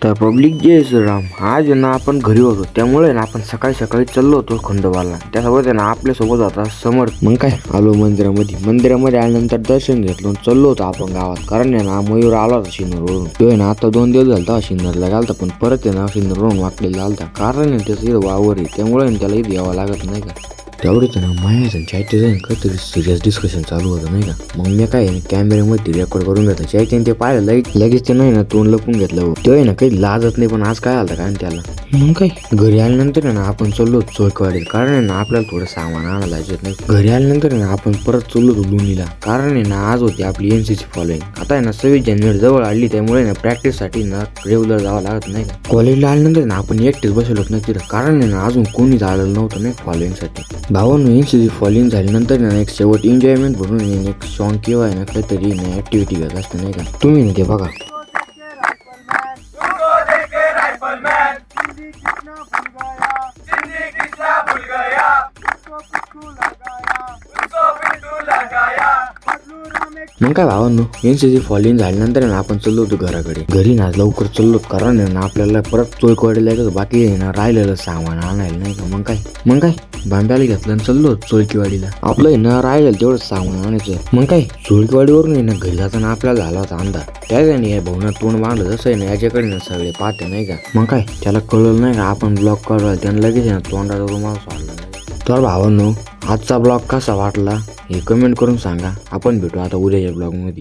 तर पब्लिक जय श्रीराम. आज आहे ना आपण घरी होतो, त्यामुळे ना आपण सकाळी सकाळी चाललो होतो खंडोबाला. त्यासोबत आहे ना आपल्यासोबत होता समर्थ. मग काय आलो मंदिरामध्ये आल्यानंतर दर्शन घेतलं, चाललो होतो आपण गावात. कारण आहे ना मयूर आला होता शिन्नरवरून. तो आहे ना आता 2 दिवस झालता शिन्नरला घालता, पण परत आहे ना शिन्नरवरून वाकलेला आलता. कारण आहे त्याचं इथं वावर आहे, त्यामुळे त्याला इथं यावं लागत नाही का. तेवढेच ना मायाचं चॅटचं काहीतरी सिरियस डिस्कशन चालू होतं नाही का. मग मी काय कॅमेऱ्यामध्ये रेकॉर्ड करून घेतो. चॅटने ते पाहिलं लगेच ते नाही ना तोंड लपून घेतलं. तो आहे ना काही लाजत नाही, पण आज काय आलं काय त्याला. मग काय घरी आल्यानंतर आहे ना आपण चाललो चोयकवाडीत. कारण आहे ना आपल्याला थोडं सामान आणायला जायचं नाही. घरी आल्यानंतर आहे ना आपण परत चाललो होतो लोणीला. कारण आहे ना आज होती आपली NCC फॉलोइंग. आता आहे ना 26 जानेवारी जवळ आली, त्यामुळे ना प्रॅक्टिससाठी ना रेग्युलर जावं लागत नाही का. कॉलेजला आल्यानंतर ना आपण एकटेच बसलो नाही तिथं. कारण आहे ना अजून कोणी आलेलं नव्हतं नाही फॉलोइंगसाठी. भावांनो NCC फॉलोइंग झाल्यानंतर ना एक शेवट एन्जॉयमेंट म्हणून एक सॉन्ग किंवा आहे ना काहीतरी ऍक्टिव्हिटी घेत असते नाही का. तुम्ही ना ते बघा. मग काय भावांनो NCC फॉलोइंग झाल्यानंतर ना आपण चाललो होतो घराकडे. घरी ना लवकर चाललो, कारण आहे ना आपल्याला परत चोयकवाडीला यायचं. बाकी आहे ना राहिलेलं सामान आणायला नाही का. मग काय बांब्याला घेतलं आणि चाललो चोळकीवाडीला. आपलं आहे ना राहिलेलं तेवढं सामान आणायचं. मग काय चोळकीवाडीवरून आहे ना घरी जाताना आपल्याला झाला होता अंधार. त्याच्याने या भाऊना तोंड बांधलं जसं आहे ना याच्याकडे ना सगळे पाहते नाही का. मग काय त्याला कळलं नाही का आपण ब्लॉग काढला, त्यानं लगेच ना तोंडाचा रुमाल सोडला. तर भावांनो आजचा ब्लॉग कसा वाटला हे कमेंट करून सांगा. आपण भेटू आता उद्याच्या ब्लॉग मध्ये.